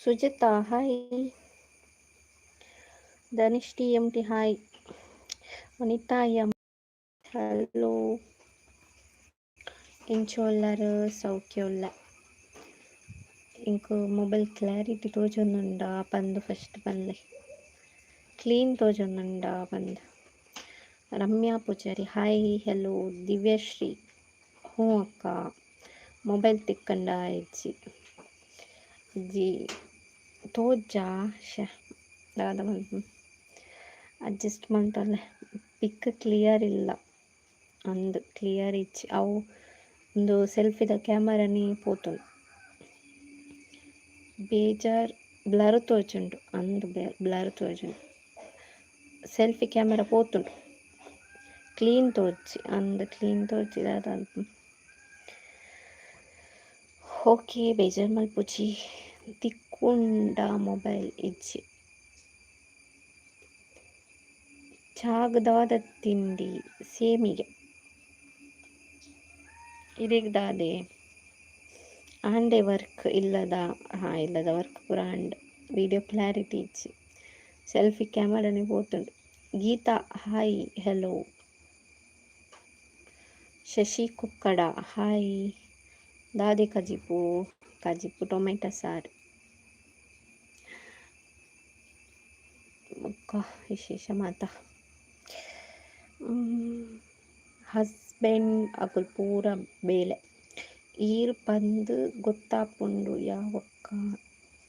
Sujitha hi, Dhanish TMT hi, Vanitha M hello, ఇంచోళ్ళరు సౌఖ్యోళ్ళ ఇంకో మొబైల్ క్లారిటీ తోచొందుండా పందు ఫస్ట్ పనులే ಕ್ಲೀನ್ ತೋಜೊಂದುಂಡ ಬಂದ. Ramya Poojary hi hello. ದಿವ್ಯಶ್ರೀ ಹ್ಞೂ ಅಕ್ಕ ಮೊಬೈಲ್ ತಿಕ್ಕಂಡ ಇಜ್ಜಿ ಇಜ್ಜಿ ತೋಜ ಶ ದಾದ ಅಡ್ಜಸ್ಟ್ ಮಾಡ್ತಲ್ಲ ಪಿಕ್ ಕ್ಲಿಯರ್ ಇಲ್ಲ ಅಂದು ಕ್ಲಿಯರ್ ಇಚ್ಚಿ ಅವು ಒಂದು ಸೆಲ್ಫಿದ ಕ್ಯಾಮರಾನಿ ಪೋತುಂಡು ಬೇಜಾರ್ ಬ್ಲರ್ ತೋಜುಂಡು ಅಂದು ಬ್ಲರ್ ತೋಜುಂಡು ಸೆಲ್ಫಿ ಕ್ಯಾಮರಾ ಪೋತುಂಡು ಕ್ಲೀನ್ ತೋಜಿ ಅಂದು ಕ್ಲೀನ್ ತೋಜಿದಾದ ಓಕೆ ಬೇಜಾರ್ ಮಲ್ಪುಜಿ ತಿಕ್ಕುಂಡ ಮೊಬೈಲ್ ಇಜ್ಜಿ ಚಾಗದಾದ ತಿಂಡಿ ಸೇಮಿಗೆ ಇದಿಗ್ದಾದೆ ಆಂಡೆ ವರ್ಕ್ ಇಲ್ಲದ ಇಲ್ಲದ ವರ್ಕ್ ಪೂರ ಆಂಡ್ ವಿಡಿಯೋ ಕ್ಲಾರಿಟಿ ಇಚ್ಚಿ ಸೆಲ್ಫಿ ಕ್ಯಾಮರಾನೇ ಪೋತುಂಡು. Geetha hi hello. ಶಶಿ ಕುಕ್ಕಡ ಹಾಯ್. ದಾದೆ ಕಜಿಪು ಟೊಮೆಟೊ ಸಾರು ವಿಶೇಷ ಮಾತ ಹಸ್ಬೆಂಡ್ ಅಕುಲ್ ಪೂರ ಬೇಲೆ ಈರ್ ಪಂದು ಗೊತ್ತಾಪುಂಡು ಯಾವಕ್ಕ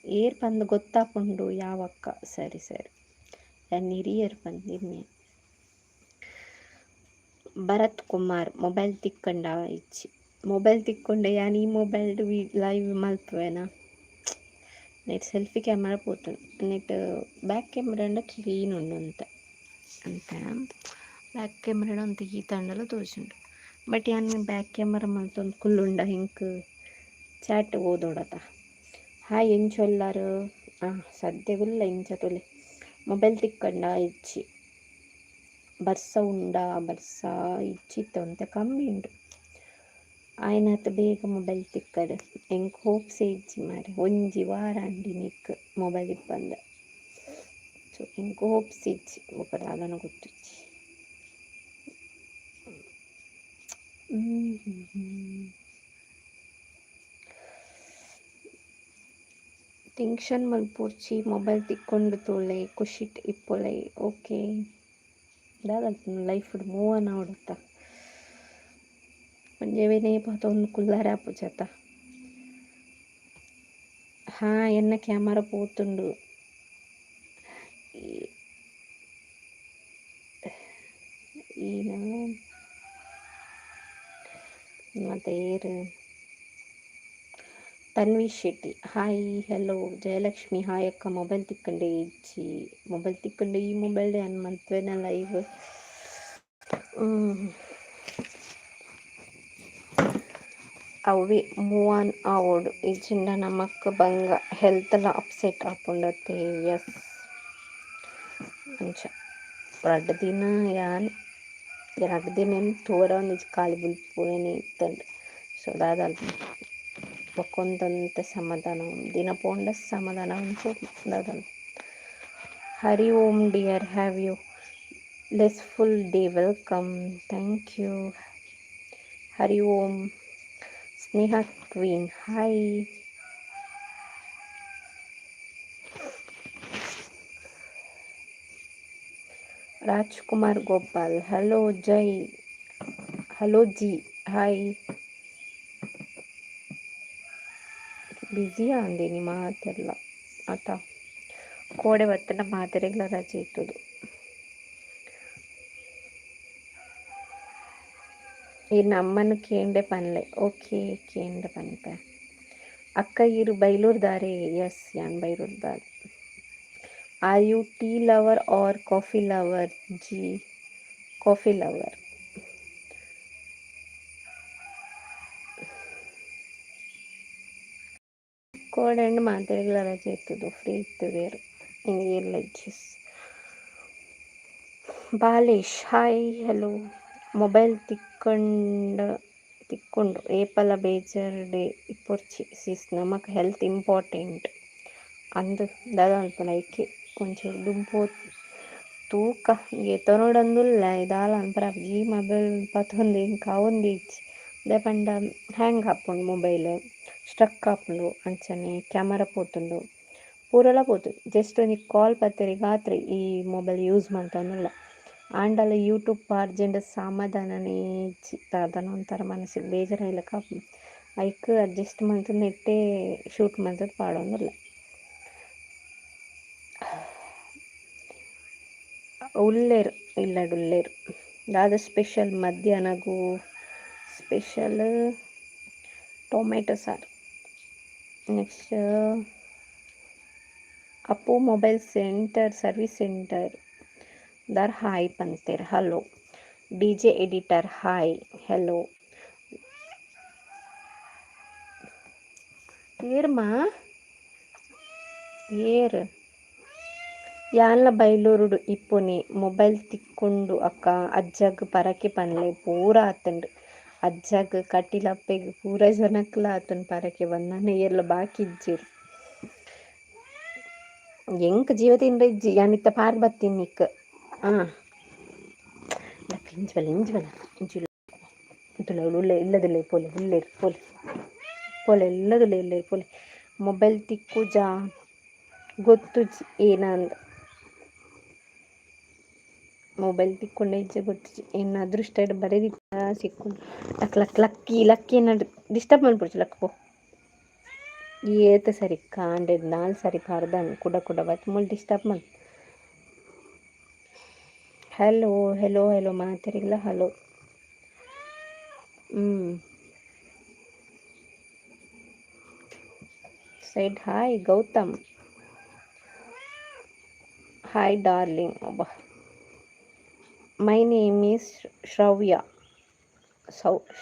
ಏರ್ ಪಂದು ಗೊತ್ತಾಪುಂಡು ಯಾವಕ್ಕ ಸರಿ ಸರಿ ಹಿರಿಯರ್ ಪಂದಿನ್ನೆ. ಭರತ್ ಕುಮಾರ್ ಮೊಬೈಲ್ ತಿಕ್ಕಂಡ ಇಚ್ಚಿ ಮೊಬೈಲ್ ತಿಕ್ಕೊಂಡೆ ಯಾನ್ ಈ ಮೊಬೈಲ್ ಲೈವ್ ಮಲ್ಪುವೆನಾ ನೆಟ್ ಸೆಲ್ಫಿ ಕ್ಯಾಮರಾ ಪೋತುಂಡು ನೆಟ್ ಬ್ಯಾಕ್ ಕ್ಯಾಮ್ರಾಂಡ ಕ್ಲೀನ್ ಉಂಡು ಅಂತ ಬ್ಯಾಕ್ ಕ್ಯಾಮ್ರಾಡ ಅಂತ ಈ ತಂಡಲ ತೋಜುಂಡು ಬಟ್ ಯಾನ್ ಬ್ಯಾಕ್ ಕ್ಯಾಮರಾ ಮಲ್ತೊಂದು ಕುಲ್ಲುಂಡ ಹಿಂಕ್ ಚಾಟ್ ಓದೋಡತ ಹಾಯ್ ಎಂಚೊಲ್ಲಾರು ಸದ್ಯವಿಲ್ಲ ಇಂಚ ತೊಲೆ ಮೊಬೈಲ್ ತಿಕ್ಕಂಡ ಇಚ್ಚಿ ಬರ್ಸ ಉಂಡ ಬರ್ಸ ಇಚ್ಚಿತ್ತು ಅಂತ ಕಮ್ಮಿ ಉಂಡು ಆಯ್ನತ್ತು ಬೇಗ ಮೊಬೈಲ್ ತಿಕ್ಕಡು ಎಂಕ್ ಹೋಪ್ಸೆ ಇಜ್ಜಿ ಮಾರೆ ಒಂಜಿ ವಾರ ಅಂಡಿ ನಿಕ್ ಮೊಬೈಲ್ ಇಪ್ಪಂದ ಸೊ ಎಂಕ್ ಹೋಪ್ಸ್ ಇಜ್ಜಿ ಒಬ್ಬರ ಅದನ್ನು ಗೊತ್ತಿಜ್ಜಿ ಟೆನ್ಷನ್ ಮಲ್ಪೋರ್ಚಿ ಮೊಬೈಲ್ ತಿಕ್ಕೊಂಡು ತೋಳೆ ಖುಷಿಟ್ ಇಪ್ಪೊಳೆ ಓಕೆ ದಾದಲ್ಪುನ ಲೈಫ್ ಮೂವ್ ಆನ್ ಆವಡುತ್ತ ಒಂಜೆವೇನೇ ಪಾತ ಒಂದು ಕುಲ್ಲಾರ ಆಪುಜತ ಎನ್ನ ಕ್ಯಾಮರಾ ಪೋತುಂಡು ಈನ ಮತ್ತೆ ಏರು Tanvi Shetty hi hello. Jayalakshmi hi ಅಕ್ಕ ಮೊಬೈಲ್ ತಿಕ್ಕಂಡೆ ಇಜ್ಜಿ ಮೊಬೈಲ್ ತಿಕ್ಕಂಡೆ ಈ ಮೊಬೈಲ್ ಅನ್ ಮಲ್ಪೆನ ಲೈವ್ ಅವೇ ಮೂವ್ ಆನ್ ಆವೋಡು ಇಜ್ಜಿಂಡ ನಮಕ್ ಬಂಗ ಹೆಲ್ತ್ಲ ಅಪ್ಸೆಟ್ ಆಪುಂಡತೆ ಎಸ್ ಅಂಚ ಎರಡು ದಿನ ತೋರ ಒಂದು ಕಾಲಿ ಬುಲ್ಪುನೇನೆ ಇತ್ತಂಡು ಸೊ ದಾದಲ್ಪ ಬೊಕ್ಕೊಂದಂತ ಸಮಾಧಾನ ದಿನ ಪೋಂಡ ಸಮಾಧಾನ ಉಂಟು ದಾದಲ್ಪ. Hari Om dear have you blessful day welcome thank you Hari Om. Sneha queen hi. Rajkumar Gopal hello. Hello ji hi. ಬ್ಯುಸಿಯಾ ಅಂದೇನಿ ಮಾತೆಲ್ಲ ಆತ ಕೋಡೆ ಬತ್ತನ ಮಾತೆರೆಗ್ಲ ರಜೆ ಇತ್ತದು ಈ ನಮ್ಮನ್ನು ಕೇಂಡೆ ಪನ್ಲೆ ಓಕೆ ಕೇಂಡೆ ಪನ್ಪೆ ಅಕ್ಕ ಇರು ಬೈಲೂರು ದಾರೆ ಎಸ್ ಯಾನ್ ಬೈಲೂರು ದಾರೆ. Are you tea lover or coffee lover ji? Coffee lover. ಕೋಡ್ ಮಾತೆರೆಗ್ಲ ರಜೆ ಇತ್ತದು ಫ್ರೀ ಇತ್ತು ಬೇರೆ ಹಿಂಗೆ ಎಲ್ಲ ಇಚ್ಚಿಸ್ ಬಾಲೇಶ್ ಹಾಯ್ ಹಲೋ ಮೊಬೈಲ್ ತಿಕ್ಕೊಂಡು ಏಪಲ ಬೇಜರ್ ಡೇ ಇಪ್ಪೊರ್ಚಿ ಸಿಸ್ ನಮಕ್ ಹೆಲ್ತ್ ಇಂಪಾರ್ಟೆಂಟ್ ಅಂದು ದಾದ ಅನ್ಪುನ ಐಕೆ ಒಂಚೂರು ದುಂಪು ತೂಕ ಎತ್ತನೋಡಂದುಲ್ಲ ಇದಾಲ ಅನ್ಪರ ಈ ಮೊಬೈಲ್ ಪತ್ತೊಂದು ಇಂಕ ಅವೊಂದು ಇಚ್ಚಿ ದೇ ಪಂಡ ಹ್ಯಾಂಗ್ ಹಾಪುಂಡು ಮೊಬೈಲ್ ಸ್ಟ್ರಕ್ ಹಾಪುಂಡು ಅಂಚನೆ ಕ್ಯಾಮರಾ ಪೋತುಂಡು ಪೂರಲ ಪೋತುಂಡು ಜಸ್ಟ್ ಒಂಜಿ ಕಾಲ್ ಪತ್ತೆರೆ ಗಾತ್ರೆ ಈ ಮೊಬೈಲ್ ಯೂಸ್ ಮಂತಂದುಲ್ಲ ಆಂಡಲ ಯೂಟ್ಯೂಬ್ ಅರ್ಜೆಂಟ್ ಸಮಾಧಾನನೇ ಇಜ್ಜಿ ದಾದನ ಒಂಥರ ಮನಸ್ಸಿಗೆ ಬೇಜಾರಾಯಿಲ್ಲ ಕಾಪು ಐಕ್ ಅಡ್ಜಸ್ಟ್ ಮಂತ್ ನೆಟ್ಟೆ ಶೂಟ್ ಮಂತದ್ದು ಪಾಡೊಂದುಲ್ಲ ಉಲ್ಲೇರು ಇಲ್ಲಡು ಉಲ್ಲೇರು ದಾದ ಸ್ಪೆಷಲ್ ಮಧ್ಯಾಹ್ನಗೂ ಸ್ಪೆಷಲ್ ಟೊಮೆಟೊ ಸಾರು ನೆಕ್ಸ್ಟ್ ಅಪ್ಪು ಮೊಬೈಲ್ ಸೆಂಟರ್ ಸರ್ವಿಸ್ ಸೆಂಟರ್ ದರ್ ಹಾಯ್ ಪಂತೇರ್ hello DJ editor hi hello ಏರ್ಮಾ ಏರ್ ಯಾನ್ಲ ಬೈಲೂರುಡು ಇಪ್ಪುನಿ ಮೊಬೈಲ್ ತಿಕ್ಕೊಂಡು ಅಕ್ಕ ಅಜ್ಜಗ್ ಪರಕೆ ಪನ್ಲೆ ಪೂರ ಆತುಂಡು ಅಜ್ಜಗ್ ಕಟ್ಟಿಲಪ್ಪೆಗ್ ಪೂರ ಜನಕ್ಲ ಆತುಂಡು ಪರಕೆ ಬಂದನೆ ಏರ್ಲ ಬಾಕಿ ಇಜ್ಜೆರ್ ಎಂಕ್ ಜೀವ ತಿಂಡ್ರೆ ಇಜ್ಜಿ ಯಾನಿತ್ತ ಪಾರ್ ಬತ್ತೀನಿ ನಿಕ್ ಇಂಚುಬಲ್ಲ ಉಳ್ಳೆ ಇಲ್ಲದಿಲ್ಲ ಪೋಲೆ ಉಳ್ಳೇರು ಪೋಲೆ ಪೋಲೆ ಇಲ್ಲದಿಲ್ಲ ಇಲ್ಲೇರು ಪೋಲೆ ಮೊಬೈಲ್ ತಿಕ್ಕು ಜಾ ಗೊತ್ತು ಏನಂದ ಮೊಬೈಲ್ ತಿಕ್ಕೊಂಡೆ ಇಜ್ಜೆ ಗೊತ್ತು ಏನು ಅದೃಷ್ಟ ಇಟ್ಟು ಬರೆದಿತ್ತ ಸಿಕ್ಕೊಂಡು ಲಕ್ಕಿ ಏನಾದ್ರು ಡಿಸ್ಟರ್ಬ್ ಮಾಡ್ಬಿಡ್ತು ಲಕ್ ಪೋ ಏತ ಸರಿ ಕಾಂಡೆದ್ ನಾಲ್ ಸರಿ ಪಾರ್ದಾನು ಕುಡ ಬತ್ ಮುಲ್ ಡಿಸ್ಟರ್ಬ್ ಮಾಡಿ ಹಲೋ ಹೆಲೋ ಹೆಲೋ ಮಾತಾರಿಲ್ಲ hello side hi Gautham hi darling ಅಬ್ಬಾ my name is Shravya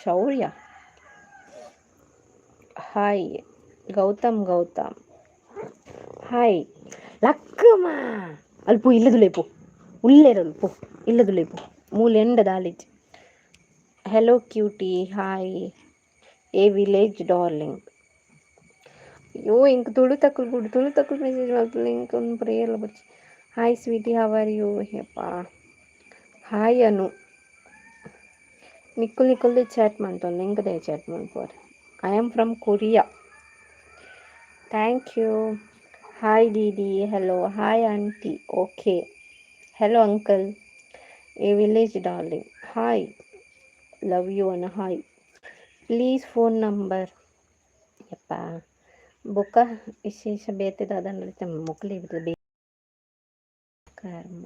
Shourya hi Gautham hi Lakkamma ಅಲ್ಪು ಇಲ್ಲದುಲೇಪು ಉಲ್ಲೇರಲ್ಪು ಇಲ್ಲದುಲೇಪು ಮೂಲೆ ಎಂಡ ದಾಲಿಜ್ hello cutie hi a village darling ಅಯ್ಯೋ ಇಂಕ ತುಳು ತಕ್ಕಳು ಮೆಸೇಜ್ ಮಾಡ್ತು ಇಂಕ ಒಂದು ಪ್ರೇಯರ್ಲ ಬರ್ಚಿ hi sweetie how are you ಹೇಪ್ಪ hi Anu ನಿಕ್ಕುಲ್ದೆ ಚಾಟ್ ಮಾಡ್ತೊಂದು ಇಂಕದೇ ಚಾಟ್ ಮಾಡ್ಕೋರಿ I am from Korea thank you hi didi hello hi aunty okay hello uncle a village darling hi love you ಅನ್ನ ಹಾಯ್ ಪ್ಲೀಸ್ ಫೋನ್ ನಂಬರ್ ಯಪ್ಪ ಬೊಕ್ಕ ವಿಶೇಷ ಬೇತದ ಅದನ್ನ ಮೊಕ್ಲಿ ಇರ್ತದೆ ಕರ್ಮ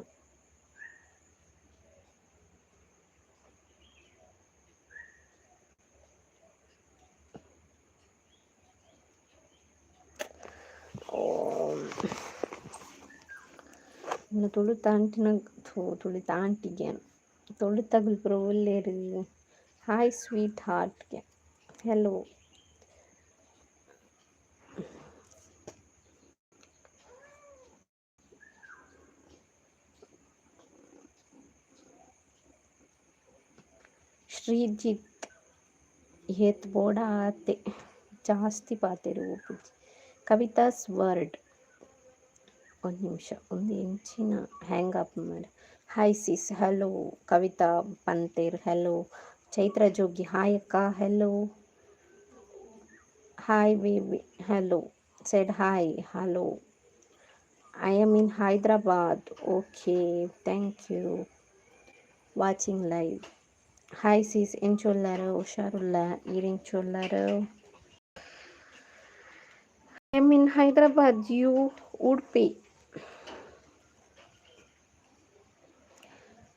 ಇನ್ನು ತುಳಿತಾಂಟಿಗೆ ತೊಳುತಗಲ್ ಪುರ ಒಳ್ಳೆರು ಹಾಯ್ ಸ್ವೀಟ್ ಹಾರ್ಟ್ಗೆ ಹೆಲೋ ಶ್ರೀಜಿತ್ ಏತ್ ಬೋಡ ಆತೆ ಜಾಸ್ತಿ ಪಾತೆರು ಕವಿತಾಸ್ ವರ್ಡ್ ಒಂದು ನಿಮಿಷ ಒಂದು ಇಂಚಿನ ಹ್ಯಾಂಗ್ ಅಪ್ ಮಾಡಿ ಹಾಯ್ ಸಿಸ್ ಹಲೋ ಕವಿತಾ ಪಂತೇರ್ ಹೆಲೋ ಚೈತ್ರ ಜೋಗಿ ಹಾಯ್ ಅಕ್ಕ ಹೆಲೋ ಹಾಯ್ ಬೇಬಿ ಹೆಲೋ ಸೆಡ್ hi hello I am in Hyderabad okay thank you watching live hi sis ಏನು ಚೊಲ್ಲಾರು ಹುಷಾರುಲ್ಲ ಈರೇನು ಚೊಲ್ಲಾರು I am in Hyderabad you Udupi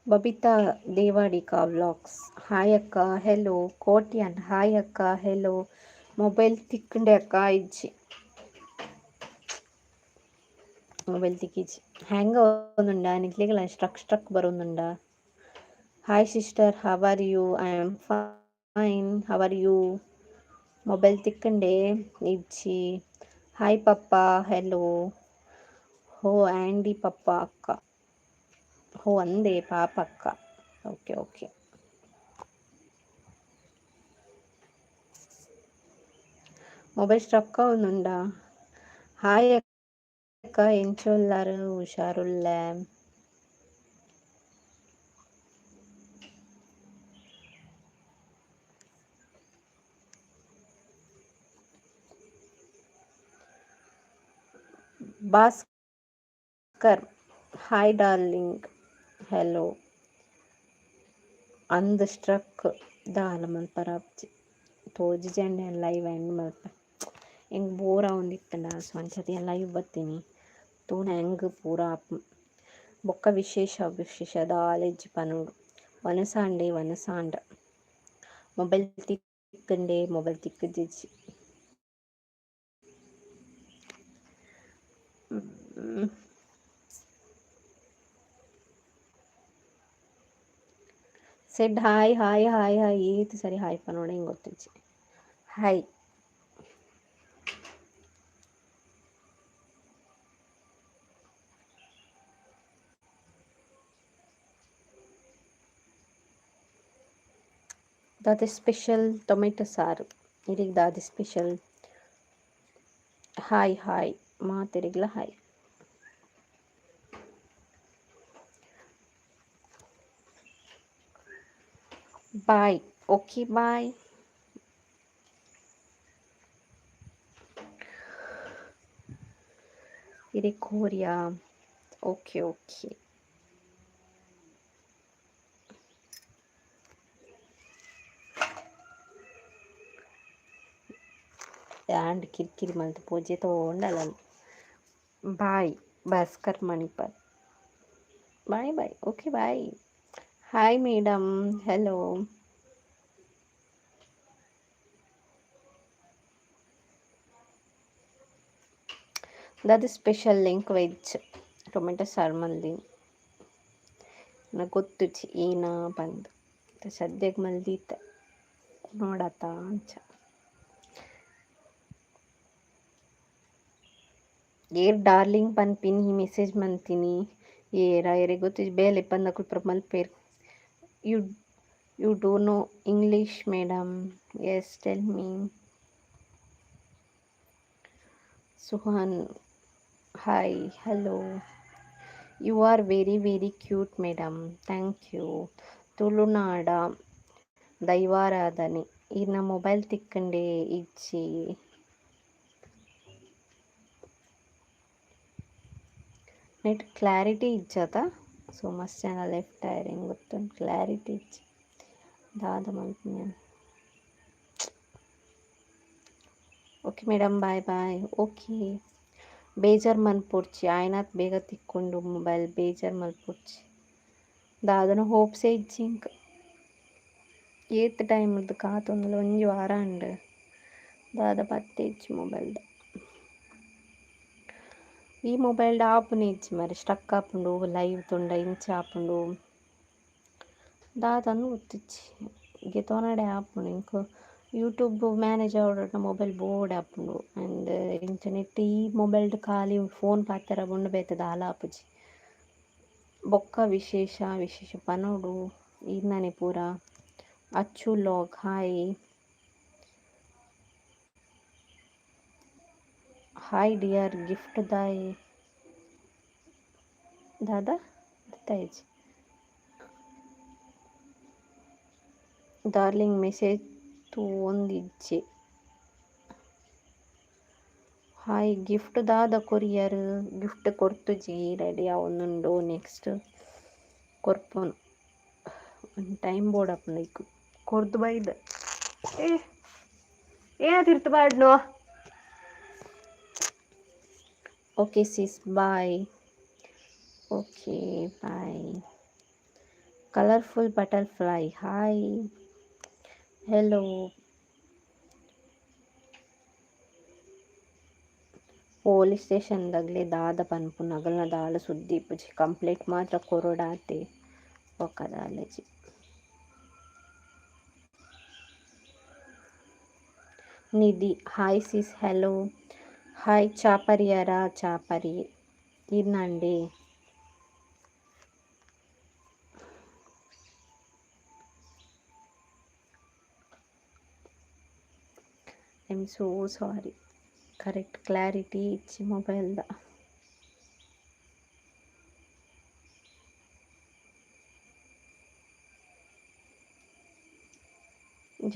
Babitha Devadiga vlogs hi ಅಕ್ಕ ಹೆಲೋ ಕೋಟ್ಯನ್ ಹಾಯ್ ಅಕ್ಕ ಹೆಲೋ ಮೊಬೈಲ್ ತಿಕ್ಕಂಡೆ ಅಕ್ಕ ಇಜ್ಜಿ ಮೊಬೈಲ್ ತಿಕ್ಕಿಜ್ಜಿ ಹ್ಯಾಂಗ ಒಂದುಂಡ ನಿಕ್ಲಿಗಳ ಸ್ಟ್ರಕ್ ಬರೋನುಂಡ hi sister how are you I am fine how are you mobile ತಿಕ್ಕಂಡೆ ಇಜ್ಜಿ ಹಾಯ್ ಪಪ್ಪ, ಹೆಲೋ. ಹೋ ಆ್ಯಂಡಿ ಪಪ್ಪ ಅಕ್ಕ. ಹೋ ಅಂದೆ ಪಾಪ ಅಕ್ಕ. Okay okay. మొబైల్ స్ట్రక్ అవుతుందా? హాయ్ అక్క, ఏం చూడారు? హుషారులే. Bhaskar hi darling, hello. ಅಂದ್ ಸ್ಟ್ರಕ್ ದಾಲ ಮಲ್ಪರಾಪ್ಜಿ ತೋಜಿಜಂಡೆ ಲೈವ್ ಎಂಡ್ ಮಲ್ಪ ಹೆಂಗೆ ಬೋರ ಒಂದಿತ್ತಂಡ ಒಂದ್ಸತಿ ಲೈವ್ ಬರ್ತೀನಿ ತೂನ ಹೆಂಗೆ ಪೂರ ಬೊಕ್ಕ ವಿಶೇಷ ದಾಲೆಜ್ಜಿ ಪನುಡು ವನಸಾಂಡ ಮೊಬೈಲ್ ತಿಕ್ಕಂಡೆ ಮೊಬೈಲ್ ತಿಕ್ಕಜಿಜ್ಜಿ ಸೆಡ್ ಹಾಯ್ ಹಾಯ್ ಹಾಯ್ ಹಾಯ್ ಈತು ಸರಿ ಹಾಯ್ ಪನೋಡ ಹೆಂಗೆ ಗೊತ್ತಿಜ್ಜಿ ಹಾಯ್. ದಾದ ಸ್ಪೆಷಲ್ ಟೊಮೆಟೊ ಸಾರು ಇರಿಗೆ ದಾದ ಸ್ಪೆಷಲ್ ಹಾಯ್ ಹಾಯ್ ಮಾತಿರಿಗ್ಲ ಹಾಯ್. Bye okay bye. ಇರಿ ಕೋರಿಯಾ ಓಕೆ ಓಕೆ. ಆ್ಯಂಡ್ ಕಿರಿಕಿರಿ ಮಲ್ತು ಪೂಜೆ ತಗೊಂಡಲ್ಲ. Bye Bhaskar Manipal. Bye bye okay bye. Hi madam, hello. ದಾದ ಸ್ಪೆಷಲ್ ಲಿಂಕ್ ವೆಜ್ ಟೊಮೆಟೊ ಸಾರು ಮಲ್ದಿ ನನಗೆ ಗೊತ್ತುಚ್ಚಿ ಏನ ಬಂದು ಸದ್ಯಕ್ಕೆ ಮಲ್ದಿತ್ತ ನೋಡತ್ತ ಅಂಚ ಏರ್ ಡಾರ್ಲಿಂಗ್ ಪನ್ಪಿನಿ ಈ ಮೆಸೇಜ್ ಮಂತೀನಿ ಏರೆ ಗೊತ್ತಿದ್ದು ಬೇಲೆ ಪಂದಕ್ಕೂ ಮಲ್ಪೇರು. You you do know English madam? Yes tell me. Suhan hi hello. You are very very cute madam, thank you. ತುಳುನಾಡ ದೈವಾರಾಧನೆ ಇನ್ನ ಮೊಬೈಲ್ ತಿಕ್ಕಂಡೆ ಇಜ್ಜಿ ನೆಟ್ ಕ್ಲಾರಿಟಿ ಇಜ್ಜದ ಸೊ ಮಸ್ಟ್ ಜನ ಲೆಫ್ಟ್ ಆಯ್ರು ಹೆಂಗೆ ಗೊತ್ತುಂಟು ಕ್ಲಾರಿಟಿ ಇಜ್ಜಿ ದಾದ ಮಲ್ಪನೆ. Okay madam bye bye okay. ಬೇಜಾರು ಮನ್ಪುಡ್ಚಿ ಆಯ್ನಾತ್ ಬೇಗ ತಿಕ್ಕೊಂಡು ಮೊಬೈಲ್ ಬೇಜಾರು ಮಲ್ಪುಡ್ಚಿ ದಾದನ ಹೋಪ್ಸೇ ಇಜ್ಜಿ ಇಂಕ ಏತ್ ಟೈಮ್ ಇದ್ದು ಕಾತೊಂದುಲ ಒಂಜಿ ವಾರ ಉಂಡು ದಾದ ಪತ್ತೆ ಇಜ್ಜಿ ಮೊಬೈಲ್ದ. ಈ ಮೊಬೈಲ್ಡ್ ಆಪುನೆ ಇಜ್ಜಿ ಮರಿ ಸ್ಟ್ರಕ್ ಆಪುಂಡು ಲೈವ್ ತೊಂಡ ಇಂಚ ಆಪುಂಡು ದಾದನ್ನು ಗೊತ್ತಿಜ್ಜಿ ಗೆ ತೊನಡೆ ಆಪುಂಡು ಇಂಕ ಯೂಟ್ಯೂಬ್ ಮ್ಯಾನೇಜ್ ಆವಡ ಮೊಬೈಲ್ ಬೋರ್ಡ್ ಆಪುಂಡು ಆ್ಯಂಡ್ ಇಂಟರ್ನೆಟ್ ಈ ಮೊಬೈಲ್ಡ್ ಖಾಲಿ ಫೋನ್ ಪಾತೆರ ಬೊಂಡು ಬೇತದ ಹಾಲ ಆಪುಜಿ ಬೊಕ್ಕ ವಿಶೇಷ ಪನೋಡು ಇನ್ನನೆ ಪೂರ ಅಚ್ಚು ಲಾಗ್ ಹಾಯ್ ಹಾಯ್ ಡಿಯರ್ ಗಿಫ್ಟ್ ದಾಯ್ ದಾದಾ ದತ್ತಾಯಿಜಿ ಡಾರ್ಲಿಂಗ್ ಮೆಸೇಜ್ ತೂಂದಿಜ್ಜಿ ಹಾಯ್ ಗಿಫ್ಟ್ ದಾದ ಕೊರಿಯರ್ ಗಿಫ್ಟ್ ಕೊರ್ತುಜಿ ರೆಡಿ ಆವೊಂದುಂಡು ನೆಕ್ಸ್ಟ್ ಕೊರ್ಪುನು ಟೈಮ್ ಬೋರ್ಡ್ ಆಪುಂಡು ಇಕ್ಕು ಕೊರ್ದು ಬೈದ ಏನಾತಿರ್ತು ಬಾಡ್ನೋ. Okay sis bye okay bye. Colourful butterfly hi hello. Police ಸ್ಟೇಷನ್ದಾಗಲೇ ದಾದ ಪನ್ಪು ನಗಲ್ನ ದಾಳ ಸುದ್ದಿ ಇಪ್ಪುಜಿ ಕಂಪ್ಲೇಂಟ್ ಮಾತ್ರ ಕೊರೊಡಾತೆ ಬೊಕ್ಕ ದಾಲೆಜಿ. Nidhi hi sis hello hi ಚಾಪರಿಯರ ಚಾಪರಿ ಇರ್నండి. I am so sorry. Correct clarity ಇಚ್ಚಿ ಮೊಬೈಲ್ದ.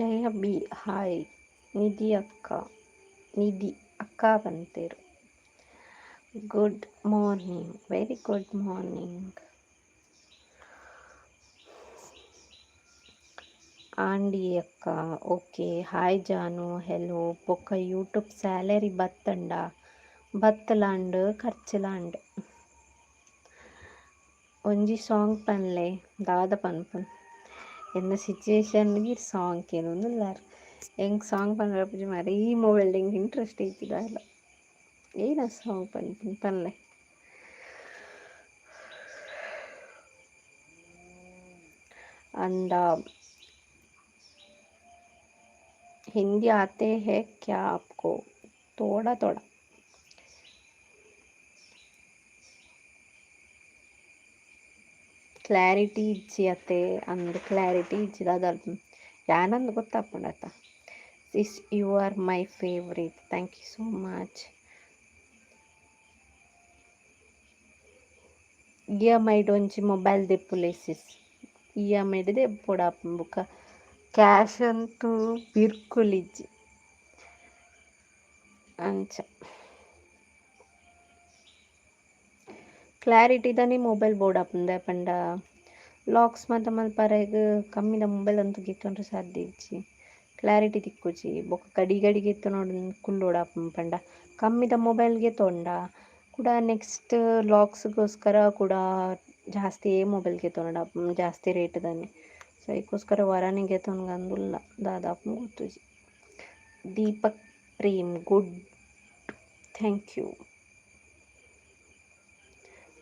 Jaya B hi. ನಿಧಿ ಅಕ್ಕ ಬಂತೇರು. Good morning, very good morning. ಆಂಡಿ ಅಕ್ಕ ಓಕೆ. Hi Jaanu hello. ಬೊಕ್ಕ ಯೂಟ್ಯೂಬ್ ಸ್ಯಾಲರಿ ಬತ್ತಂಡ ಬತ್ತಲಾಂಡ್ ಖರ್ಚಲಾಂಡ್ ಒಂಜಿ ಸಾಂಗ್ ಪನ್ಲೆ ದಾದ ಪನ್ಪುನ್ ಎನ್ನ ಸಿಚುವೇಶನ್ಗೆ ಸಾಂಗ್ ಕೇಳೋನುಲ್ಲಾರ ಹೆಂಗೆ ಸಾಂಗ್ ಪನ್ಪುಜಿ ಮಾರೆ ಈ ಮೊಬೈಲ್ ಹೆಂಗೆ ಇಂಟ್ರೆಸ್ಟ್ ಐತಿದಾಲ ಏನ ಸಾಂಗ್ ಪನ್ಪುನ್ ಪನ್ಲೆ ಅಂಡ हिंदी आते हैं क्या आपको? थोड़ा थोड़ा. ಕ್ಲಾರಿಟಿ ಇಚ್ಚಿ ಅತ್ತೆ ಅಂದ್ ಕ್ಲಾರಿಟಿ ಇಚ್ಚಿದ ಯಾನಂದು ಗೊತ್ತಾಪುಂಡತ್ತ. Sis you are my favourite. Thank you so much. E M I ಡೊಂಚಿ ಮೊಬೈಲ್ ದೆಪ್ಪುಲೆ ಸಿಸ್. ಇ ಎಮ್ ಐ ದೆಪ್ಪುಡಾಪುಂಡು ಬುಕ್ಕ ಕ್ಯಾಶ್ ಅಂತೂ ಬಿರ್ಕುಲಿಜ್ಜಿ ಅಂಚ ಕ್ಲಾರಿಟಿದನೆ ಮೊಬೈಲ್ ಬೋಡಾಪುಂದೆ ಪಂಡ ಲಾಕ್ಸ್ ಮಾತ ಮಲ್ಪರೆಗ್ ಕಮ್ಮಿದ ಮೊಬೈಲ್ ಅಂತೂ ಗಿತ್ತೊಂಡ್ರೆ ಸಾಧ್ಯ ಇಜ್ಜಿ ಕ್ಲಾರಿಟಿ ತಿಕ್ಕುಜಿ ಬೊಕ್ಕ ಗಡಿ ಗಡಿ ಗೆತ್ತೊನೋಡು ಕುಲ್ಲೋಡಾಪುಂಡು ಪಂಡ ಕಮ್ಮಿದ ಮೊಬೈಲ್ಗೆ ತೊಂಡ ಕೂಡ ನೆಕ್ಸ್ಟ್ ಲಾಕ್ಸ್ಗೋಸ್ಕರ ಕೂಡ ಜಾಸ್ತಿ ಮೊಬೈಲ್ಗೆ ತೊನಡಾಪುಂಡು ಜಾಸ್ತಿ ರೇಟ್ದಾನೆ ಸೊ ಅದಕ್ಕೋಸ್ಕರ ವರನೆ ಗೆತೊನ್ಗಂದುಲ್ಲ ದಾದಾಪುಂಡು ಗೊತ್ತುಜಿ. Deepak Prem good thank you.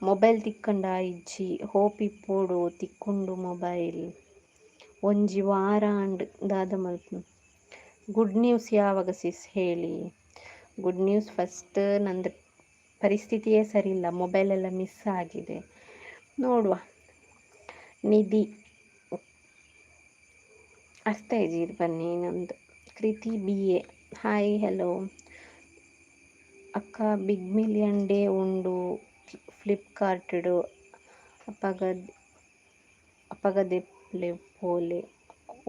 Mobile ತಿಕ್ಕಂಡ ಇಜ್ಜಿ ಹೋಪ್ ಇಪ್ಪೋಡು ತಿಕ್ಕೊಂಡು ಮೊಬೈಲ್ ಒಂಜಿ ವಾರ ಅಂಡ್ ದಾದ ಮಲ್ಪು. ಗುಡ್ ನ್ಯೂಸ್ ಯಾವಾಗ ಸಿಸ್ ಹೇಳಿ. ಗುಡ್ ನ್ಯೂಸ್ ಫಸ್ಟ್ ನಂದು ಪರಿಸ್ಥಿತಿಯೇ ಸರಿ ಇಲ್ಲ, ಮೊಬೈಲ್ ಎಲ್ಲ ಮಿಸ್ ಆಗಿದೆ, ನೋಡುವ. ನಿಧಿ ಅರ್ಥ ಇದ್ದೀರಿ ಬನ್ನಿ ನಮ್ಮದು. ಕೃತಿ ಬಿ ಎ ಹಾಯ್ ಹೆಲೋ ಅಕ್ಕ. ಬಿಗ್ ಮಿಲಿಯನ್ ಡೇ ಉಂಡು ಫ್ಲಿಪ್ಕಾರ್ಟ್ಡು ಅಪಗದೆಪ್ಲೆ ಪೋಲೆ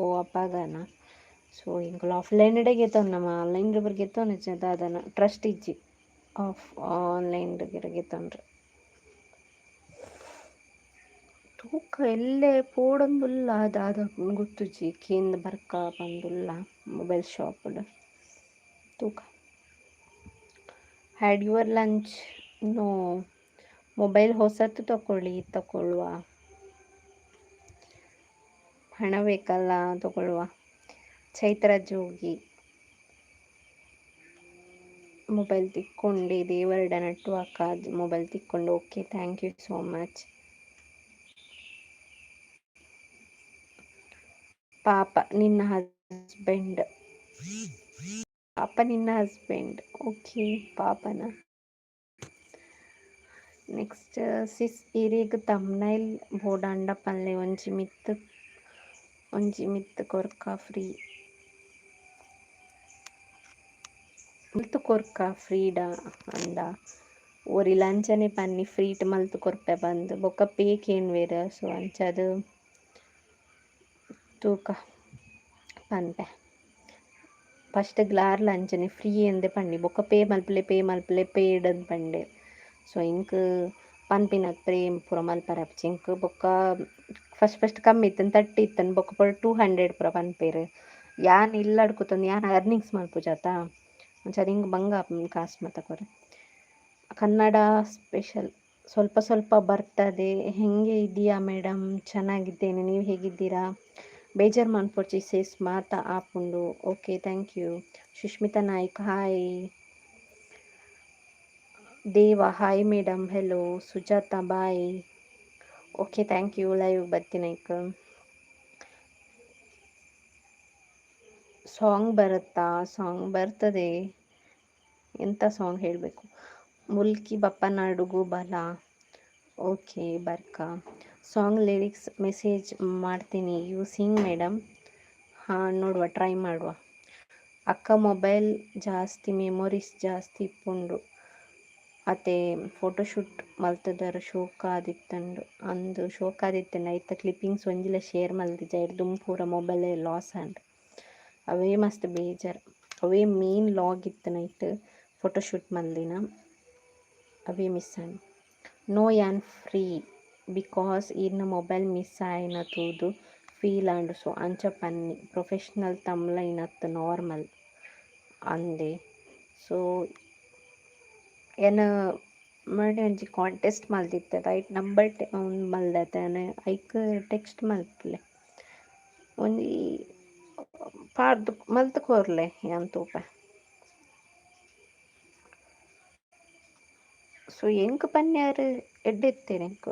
ಓ ಅಪಗನ ಸೊ ಇಂಕಲ್ ಆಫ್ಲೈನ್ಡೆ ಗೆತ್ತೊನ್ನಮ ಆನ್ಲೈನ್ ಬರ್ ಗೆತ್ತೊನ ದಾದನ ಟ್ರಸ್ಟ್ ಇಜ್ಜಿ ಆಫ್ ಆನ್ಲೈನ್ ಗೆತ್ತೊಂಡ್ರೆ ತೂಕ ಎಲ್ಲೇ ಪೋಡೊಂದುಲ್ಲ ದಾದ ಗೊತ್ತುಜಿ ಕೇಂದ್ರ ಬರ್ಕ ಬಂದುಲ್ಲ ಮೊಬೈಲ್ ಶಾಪ್ಡ್ ತೂಕ. Had your lunch? No. Mobile ಹೊಸತು ತಗೊಳ್ಳುವ, ಹಣ ಬೇಕಲ್ಲ ತಗೊಳ್ಳುವ. ಚೈತ್ರ ಜೋಗಿ ಮೊಬೈಲ್ ತಿಕ್ಕೊಂಡೆ ದೇವರಡ ನಟ್ಟು ಅಕ್ಕ ಮೊಬೈಲ್ ತಿಕ್ಕೊಂಡು okay thank you so much. ಪಾಪ ನಿನ್ನ ಹಸ್ಬೆಂಡ್ ಓಕೆ ಪಾಪನ. ನೆಕ್ಸ್ಟ್ ಸಿಸ್ ಇರಿಗ್ ತಮ್ನೈಲ್ ಬೋಡಾಂಡ ಪಲ್ಲೆ ಒಂಜಿ ಮಿತ್ ಕೊರ್ಕ ಫ್ರೀ ಮಲ್ತು ಕೊರ್ಕ ಫ್ರೀಡ ಅಂಡ ಒರಿ ಲಂಚನೆ ಪನ್ನಿ ಫ್ರೀಟ್ ಮಲ್ತು ಕೊರ್ಪೆ ಬಂದು ಬೊಕ್ಕ ಪೇಕ್ ಏನ್ ಬೇರೆ ಸೊ ಅಂಚದು ತೂಕ ಪನ್ಪೆ ಫಸ್ಟ್ ಗ್ಲಾರ್ ಲಂಚನೆ ಫ್ರೀ ಎಂದೆ ಪಂಡಿ ಬೊಕ್ಕ ಪೇ ಮಲ್ಪಲೆ ಪೇಡ್ ಅಂದ್ ಪಂಡೆ ಸೊ ಇಂಕ್ ಪನ್ಪಿನ ಪ್ರೇಮ್ ಪೂರ ಮಲ್ಪರಪ್ಚಿ ಇಂಕ್ ಬೊಕ್ಕ ಫಸ್ಟ್ ಕಮ್ಮಿ ಇತ್ತನ್ 30 ಇತ್ತನ್ ಬೊಕ್ಕ ಪೂರ 200 ಪೂರ ಪನ್ಪೇರು ಯಾನ್ ಇಲ್ಲ ಅಡ್ಕೊತಂದು ಯಾನ್ ಅರ್ನಿಂಗ್ಸ್ ಮಲ್ಪುಜಾತ ಅಂಚಾದ ಹಿಂಗೆ ಬಂಗ ಕಾಸು ಮತ ಕೊರೆ. ಕನ್ನಡ ಸ್ಪೆಷಲ್ ಸ್ವಲ್ಪ ಬರ್ತದೆ. ಹೆಂಗೆ ಇದೆಯಾ ಮೇಡಮ್? ಚೆನ್ನಾಗಿದ್ದೇನೆ, ನೀವು ಹೇಗಿದ್ದೀರಾ? ಬೇಜಾರು ಮಾಡ್ಪೊಡ್ಚಿ ಸೇಸ್ ಮಾತಾ ಆಪುಂಡು. Okay thank you. Sushmitha Naik hi. Deva hi madam hello. Sujatha bye. Okay thank you. Live ಬರ್ತೀನೈಕ್. ಸಾಂಗ್ ಬರುತ್ತಾ? ಸಾಂಗ್ ಬರ್ತದೆ, ಎಂಥ ಸಾಂಗ್ ಹೇಳಬೇಕು? ಮುಲ್ಕಿ ಬಪ್ಪನಾಡುಗು ಬಲ. ಓಕೆ ಬರ್ಕ. ಸಾಂಗ್ ಲಿರಿಕ್ಸ್ ಮೆಸೇಜ್ ಮಾಡ್ತೀನಿ, ಯು ಸಿಂಗ್ ಮೇಡಮ್. ಹಾಂ ನೋಡುವ, ಟ್ರೈ ಮಾಡುವ. ಅಕ್ಕ ಮೊಬೈಲ್ ಜಾಸ್ತಿ ಮೆಮೊರೀಸ್ ಜಾಸ್ತಿ ಇಪ್ಪುಂಡು ಅತೆ ಫೋಟೋಶೂಟ್ ಮಲ್ತದರ ಶೋಕ ಆದಿತ್ತಂಡು ಅಂದು ಶೋಕ ಆದಿತ್ತಂಡು ಐತ ಕ್ಲಿಪ್ಪಿಂಗ್ಸ್ ಒಂಜಿಲ ಶೇರ್ ಮಲ್ದಿಜ ದುಂಬು ಪೂರ ಮೊಬೈಲ್ ಲಾಸ್ ಆಂಡ್ ಅವೇ ಮಸ್ತ್ ಬೇಜಾರ್. ಅವೇ ಮೇನ್ ಲಾಗ್ ಇತ್ತು ನೈಟ್ ಫೋಟೋಶೂಟ್ ಮಲ್ದಿನ, ಅವೇ miss and no an free because ಇನ್ನ ಮೊಬೈಲ್ ಮಿಸ್ ಆಯ್ನ ತೂದು ಫೀಲ್ ಆಂಡ್ ಸೊ ಅಂಚ ಪನ್ನಿ ಪ್ರೊಫೆಷ್ನಲ್ ತಮ್ಲ ಇನತ್ತು ನಾರ್ಮಲ್ ಅಂದೆ. ಸೊ ಏನು ಮಾಡಿ ಒಂಜಿ ಕಾಂಟೆಸ್ಟ್ ಮಲ್ದಿತ್ತದ ಐಟ್ ನಂಬರ್ ಮಲ್ದತನೆ ಐಕ್ ಟೆಕ್ಸ್ಟ್ ಮಲ್ಪಲೆ ಒಂಜಿ ಪಾಡ್ದು ಮಲ್ತು ಕೋರ್ಲೆ ಯಾನ್ ತೂಪ. ಸೊ ಎಂಕ್ ಪನ್ಯಾರು ಎಡ್ಡೆತ್ತೇನೆ ಎಂಕ್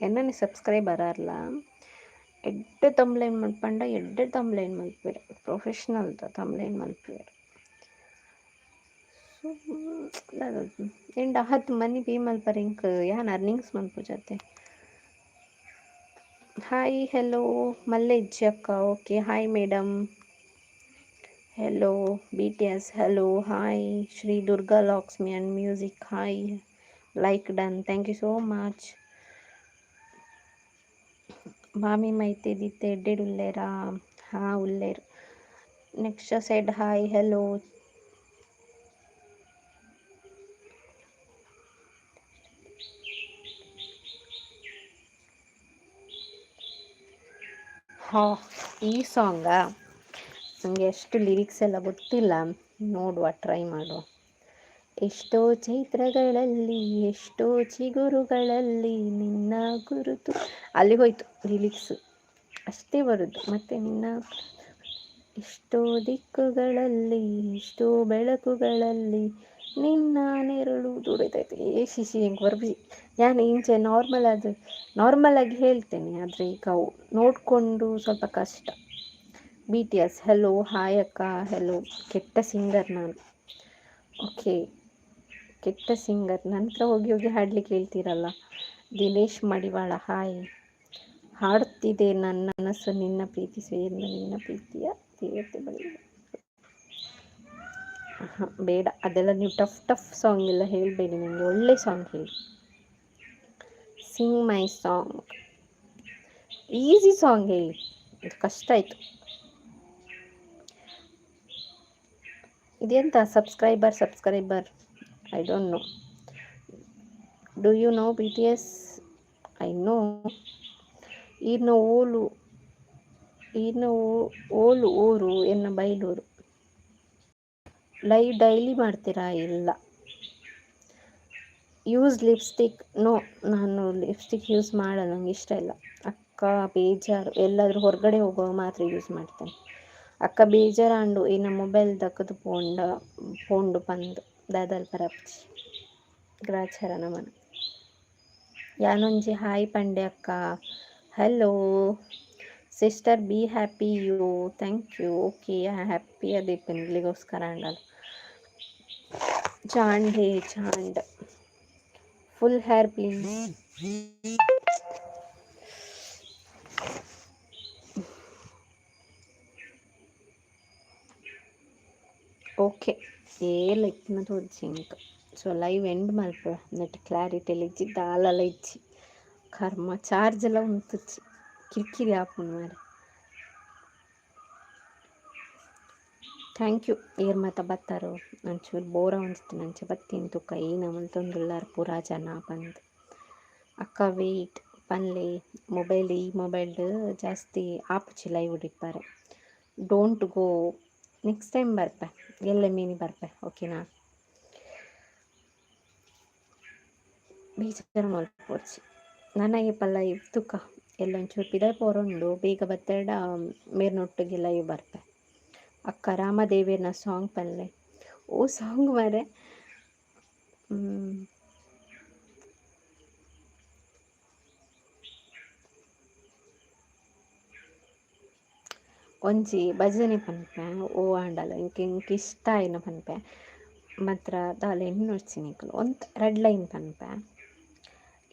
ಎನ್ನನೆ ಸಬ್ಸ್ಕ್ರೈಬರ್ ಆರ್ಲ ಎಡ್ಡೆ ತಮ್ಲೈನ್ ಮಲ್ಪಂಡ ಎಡ್ಡೆ ತಮ್ಲೈನ್ ಮಲ್ಪೇರು ಪ್ರೊಫೆಷ್ನಲ್ದ ತಮ್ಲೈನ್ ಮಲ್ಪೇರು. ಸೊ ಎಂಡ 10 ಮನಿ ಪೇ ಮಲ್ಪರೆ ಇಂಕ್ ಯಾನ್ ಅರ್ನಿಂಗ್ಸ್ ಮಲ್ಪುಜತೆ. ಹಾಯ್ ಹೆಲೋ ಮಲ್ಲೆ ಇಜ್ಜಿ ಅಕ್ಕ. Okay hi madam. Hello BTS. Hello hi Shri Durga Lakshmi and music. Hi like done, thank you so much. ಮಾಮಿ ಮೈತೆ ದಿತ್ತೆ ಎಡ್ಡೆಡು ಉಲ್ಲೇರಾ? ಹಾಂ ಉಲ್ಲೇರು. Next side hi hello. ಹಾ ಈ ಸಾಂಗಾ ನನಗೆ ಎಷ್ಟು ಲಿರಿಕ್ಸ್ ಎಲ್ಲ ಗೊತ್ತಿಲ್ಲ, ನೋಡುವ ಟ್ರೈ ಮಾಡುವ. ಎಷ್ಟೋ ಚೈತ್ರಗಳಲ್ಲಿ ಎಷ್ಟೋ ಚಿಗುರುಗಳಲ್ಲಿ ನಿನ್ನ ಗುರುತು, ಅಲ್ಲಿ ಹೋಯ್ತು ಲಿರಿಕ್ಸ್ ಅಷ್ಟೇ ಬರುದು. ಮತ್ತೆ ನಿನ್ನ ಎಷ್ಟೋ ದಿಕ್ಕುಗಳಲ್ಲಿ ಎಷ್ಟೋ ಬೆಳಕುಗಳಲ್ಲಿ ನಿನ್ನ ನೆರಳು ದುಡಿತೈತೆ. ಶಿಶಿ ಹೆಂಗೆ ಬರ್ಬಿ ನಾನು ಇಂಚೆ ನಾರ್ಮಲ್ ಆಗಿ ಹೇಳ್ತೇನೆ, ಆದರೆ ಈಗ ನೋಡಿಕೊಂಡು ಸ್ವಲ್ಪ ಕಷ್ಟ. BTS. ಹೆಲೋ ಹಾಯ್ ಅಕ್ಕ. ಹೆಲೋ. ಕೆಟ್ಟ ಸಿಂಗರ್ ನಾನು. ಓಕೆ ಕೆಟ್ಟ ಸಿಂಗರ್, ನಂತರ ಹೋಗಿ ಹೋಗಿ ಹಾಡ್ಲಿಕ್ಕೆ ಹೇಳ್ತೀರಲ್ಲ. ದಿನೇಶ್ ಮಡಿವಾಳ. ಹಾಯ್. ಹಾಡುತ್ತಿದೆ ನನ್ನ ಮನಸ್ಸು ನಿನ್ನ ಪ್ರೀತಿಸುವ ಎಂದು, ನಿನ್ನ ಪ್ರೀತಿಯ ದೇವತೆ ಬಳಿ. ಬೇಡ ಅದೆಲ್ಲ, ನೀವು ಟಫ್ ಸಾಂಗ್ ಎಲ್ಲ ಹೇಳಬೇಡಿ ನನಗೆ, ಒಳ್ಳೆ ಸಾಂಗ್ ಹೇಳಿ. Sing my song, easy song ಹೇಳಿ, ಇದು ಕಷ್ಟ ಆಯಿತು. ಇದೆಂತ subscriber I don't know. Do you know BTS? I know. ಈರ್ನ ಓಲು ಊರು ಎನ್ನ ಬೈಲೂರು. ಲೈವ್ ಡೈಲಿ ಮಾಡ್ತೀರಾ? ಇಲ್ಲ. Use lipstick? ನೋ, ನಾನು ಲಿಪ್ಸ್ಟಿಕ್ ಯೂಸ್ ಮಾಡಲ್ಲ, ನಂಗೆ ಇಷ್ಟ ಇಲ್ಲ. ಅಕ್ಕ ಬೇಜಾರು, ಎಲ್ಲಾದರೂ ಹೊರಗಡೆ ಹೋಗುವಾಗ ಮಾತ್ರ ಯೂಸ್ ಮಾಡ್ತೇನೆ. ಅಕ್ಕ ಬೇಜಾರಾಂಡು ಇನ್ನು ಮೊಬೈಲ್ ದಕ್ಕದು ಪೋಂಡು ಪಂದು ದಾದಲ್ ಪರಪ್ಚಿ ಗ್ರಾಚಾರ ನಮನ. ಯಾನೊಂಜಿ ಹಾಯ್ ಪಂಡೆ ಅಕ್ಕ. Hello sister, be happy you. Thank you. Okay happy ಅದೀಪನ್ ಇಲ್ಲಿಗೋಸ್ಕರ ಅಂಡಲ್ಲ. ಚಾಂಡ್ ಫುಲ್ ಹೇರ್ ಪ್ಲೀಸ್. ಓಕೆ ಏಲ ಇಪ್ಪುನ ತೋಜಿ ಇಂಕ. ಸೊ ಲೈವ್ ಎಂಡ್ ಮಲ್ಪ ನೆಟ್ ಕ್ಲಾರಿಟಿಯಲ್ಲಿ ಇಜ್ಜಿದ್ದ ಆಲಲ್ಲ ಇಜ್ಜಿ ಕರ್ಮ ಚಾರ್ಜ್ ಎಲ್ಲ ಉಂತುಚ್ಚಿ ಕಿರಿಕಿರಿ ಆಪುಂಡು ಮಾರೆ. Thank you. ಏರ್ ಮಾತ ಬತ್ತಾರೋ ಅಂಚೂರು ಬೋರ ಒಂದಿತ್ತು ನಂಚೆ ಬತ್ತೀನಿ ತುಕ್ಕ ಏನ ಮಲ್ತೊಂದುಳ್ಳಾರ ಪೂರಾ ಜನ ಬಂದು. ಅಕ್ಕ ವೆಯ್ಟ್ ಪನ್ಲೆ ಈ ಮೊಬೈಲ್ ಜಾಸ್ತಿ ಆಪುಚಿ ಲೈವ್ ಡಿಪ್ಪಾರೆ. ಡೋಂಟ್ ಗೋ, ನೆಕ್ಸ್ಟ್ ಟೈಮ್ ಬರ್ಪೆ, ಎಲ್ಲ ಮೀನಿ ಬರ್ಪೆ. ಓಕೆನಾ? ಬೇಜಾರು ಮಲ್ಪೋರ್ಚಿ ನನಗೆ ಲೈವ್ ತುಕ್ಕ ಎಲ್ಲೊಂಚೂರು ಪಿದ ಪೋರೊಂಡು ಬೇಗ ಬತ್ತೇಡ ಮೇರ್ನೊಟ್ಟಿಗೆ ಲೈವ್ ಬರ್ಪೆ. ಅಕ್ಕ ರಾಮದೇವಿಯನ ಸಾಂಗ್ ಪನ್ಲೆ. ಓ ಸಾಂಗ್ ಮಾರೆ. ಒಂಜಿ ಭಜನೆ ಪನ್ಪೆ ಓ ಆಂಡಲ ಇಂಕ ಇಷ್ಟ ಆಯ್ನ ಪನ್ಪೆ. ಮಾತ್ರ ದಾಲೆ ನೋಡ್ಸಿನಿಕಲು ಒಂದು 2 ಲೈನ್ ಪನ್ಪೆ.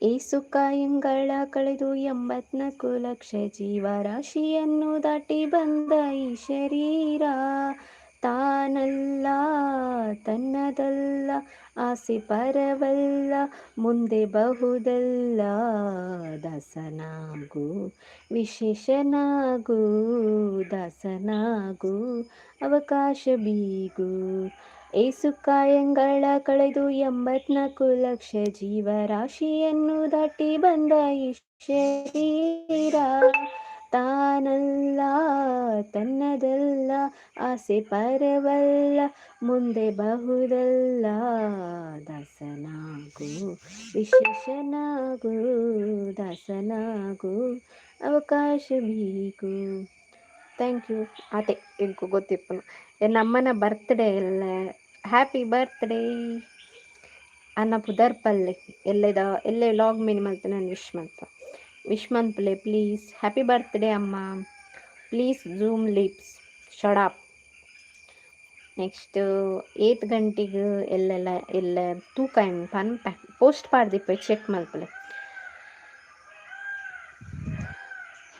ಏಸು ಕಾಯಂಗಳ ಕಳೆದು 84 ಲಕ್ಷ ಜೀವರಾಶಿಯನ್ನು ದಾಟಿ ಬಂದ ಈ ಶರೀರ ತಾನಲ್ಲ ತನ್ನದಲ್ಲ, ಆಸೆ ಪರವಲ್ಲ, ಮುಂದೆ ಬಹುದಲ್ಲ. ದಾಸನಾಗು ವಿಶೇಷನಾಗು, ದಾಸನಾಗು ಅವಕಾಶ ಬೀಗು. ಏಸು ಕಾಯಂಗಳ ಕಳೆದು 84 ಲಕ್ಷ ಜೀವರಾಶಿಯನ್ನು ದಾಟಿ ಬಂದ ಈ ಶರೀರ ತಾನಲ್ಲ ತನ್ನದಲ್ಲ, ಆಸೆ ಪರವಲ್ಲ, ಮುಂದೆ ಬಹುದಲ್ಲ. ದಾಸನಾಗು ವಿಶೇಷನಾಗು, ದಾಸನಾಗು ಅವಕಾಶ ಬೀಗು. Thank you. ಅದೇ ಇಂಕು ಗೊತ್ತಿಪ್ಪನು ನಮ್ಮನ ಬರ್ತ್ಡೇ ಎಲ್ಲ. ಹ್ಯಾಪಿ ಬರ್ತ್ಡೇ ಅನ್ನ ಪುದರ್ಪಲ್ಲೆ ಎಲ್ಲೇ ಲಾಗ್ ಮಿನಿಮಲ್ತ ನಾನು ವಿಶ್ ಮನ್ಪಲೆ ಪ್ಲೀಸ್. ಹ್ಯಾಪಿ ಬರ್ತ್ಡೇ ಅಮ್ಮ. Please zoom lips shut up. Next 8 ಗಂಟೆಗೆ ಎಲ್ಲ ತೂಕ ಪನ್ಪೆ ಪೋಸ್ಟ್ ಪಾಡ್ದಿಪ್ಪ ಚೆಕ್ ಮಲ್ಪಲೆ.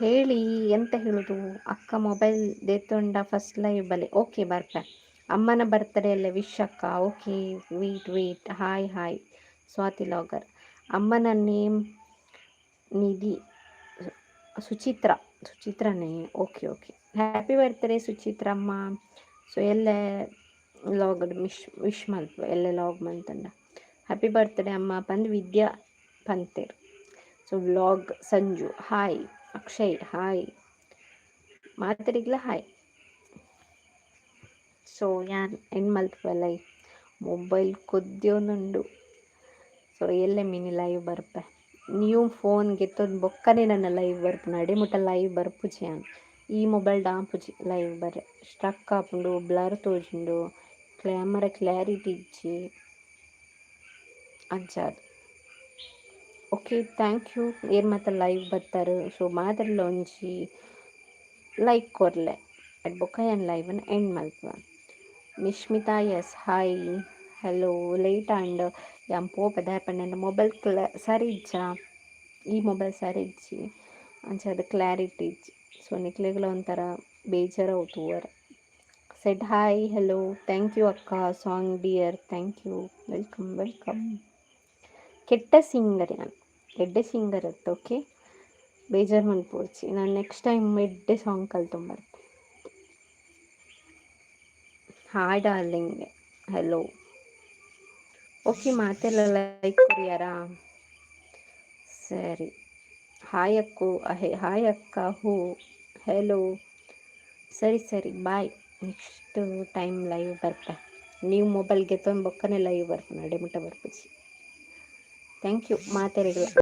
ಹೇಳಿ ಎಂತ ಹೇಳೋದು ಅಕ್ಕ ಮೊಬೈಲ್ ದೇತೊಂಡ ಫಸ್ಟ್ ಲೈವ್ ಬಲೆ. ಓಕೆ ಬರ್ಪೆ. ಅಮ್ಮನ ಬರ್ತ್ಡೇ ಎಲ್ಲ ವಿಶ್ ಅಕ್ಕ. Okay wait. ಹಾಯ್ ಸ್ವಾತಿ ಲಾಗರ್. ಅಮ್ಮನ ನೇಮ್ ನಿಧಿ ಸುಚಿತ್ರನೇ. ಓಕೆ ಹ್ಯಾಪಿ ಬರ್ತ್ಡೇ ಸುಚಿತ್ರಮ್ಮ. ಸೊ ಎಲ್ಲ ಲಾಗ್ ವಿಶ್ ಮಲ್ಪ ಎಲ್ಲ ಲಾಗ್ ಮಂತಂಡ ಹ್ಯಾಪಿ ಬರ್ತ್ಡೇ ಅಮ್ಮ ಪಂದ್ ವಿದ್ಯಾ ಪಂತೇರು. So vlog Sanju hi. Akshay hi. ಮಾತರಿಗ್ಲ ಹಾಯ್. ಸೊ ಯಾನ್ ಮಲ್ಪಲ್ಲ ಮೊಬೈಲ್ ಕೊದ್ಯೋನುಂಡು. ಸೊ ಎಲ್ಲೇ ಮಿನಿ ಲೈವ್ ಬರ್ಪೆ. ನೀವು ಫೋನ್ ಗೆತ್ತೊಂದು ಬೊಕ್ಕನೆ ನನ್ನ ಲೈವ್ ಬರ್ಪು ನಡಿಮುಟ ಲೈವ್ ಬರ್ಪುಜಿ ಯಾನ್. ಈ ಮೊಬೈಲ್ ಡಾಂಪುಜಿ ಲೈವ್ ಬರ್ರೆ ಸ್ಟ್ರಕ್ ಆಪುಂಡು, ಬ್ಲರ್ ತೋಜುಂಡು, ಕ್ಯಾಮರಾ ಕ್ಲಾರಿಟಿ ಇಜ್ಜಿ ಅಂಚಾದ್. Okay thank you. ಏರ್ ಮಾತ್ರ ಲೈವ್ ಬರ್ತಾರೆ. ಸೊ ಮಾತ್ರಲ್ಲ ಒಂಜಿ ಲೈಕ್ ಕೊರ್ಲೆ ಅಡ್ ಬೊಕ್ಕ ಏನು ಲೈವನ್ನು ಎಂಡ್ ಮಲ್ಪ. Nishmitha S hi hello. Late and ಯಾನ್ ಪೋಪೆ ದಾಯಪಂಡ ನನ್ನ ಮೊಬೈಲ್ ಸರಿ ಇಜ್ಜಾ. ಈ ಮೊಬೈಲ್ ಸರಿ ಇಜ್ಜಿ ಅಂಚದ ಕ್ಲಾರಿಟಿ ಇಜ್ಜಿ. ಸೊ ನಿಕ್ಲೆಗ್ಲ ಒಂಥರ ಬೇಜಾರ ತೂವರ. Said hi hello. Thank you ಅಕ್ಕ. Song dear thank you. Welcome. ಕೆಟ್ಟ ಸಿಂಗರ್ ನಾನು ಎಡ್ಡೆ ಸಿಂಗರ್ ಅತ್ತ. ಓಕೆ ಬೇಜಾರು ಮನ್ಪೋರ್ಚಿ. ನಾನು ನೆಕ್ಸ್ಟ್ ಟೈಮ್ ಎಡ್ಡೆ ಸಾಂಗ್ ಕಲ್ತೊಂಬರ್ತೆ. Hi darling hello. ಓಕೆ ಮಾತೆಲ್ಲ ಲೈಕ್ ಕೊರಿಯಾರಾ. ಸರಿ ಹಾಯ್ ಅಕ್ಕು. ಹಾಯ್ ಅಕ್ಕ. ಹೋ ಹೆಲೋ. ಸರಿ ಬಾಯ್. ನೆಕ್ಸ್ಟ್ ಟೈಮ್ ಲೈವ್ ಬರ್ಪೆ. ನೀವು ಮೊಬೈಲ್ಗೆ ತೊಂದು ಬೊಕ್ಕನೆ ಲೈವ್ ಬರ್ಪೆ ನಡೆ ಮುಟ ಬರ್ಪುಜಿ. Thank you ಮಾತೆರೆಗಳ.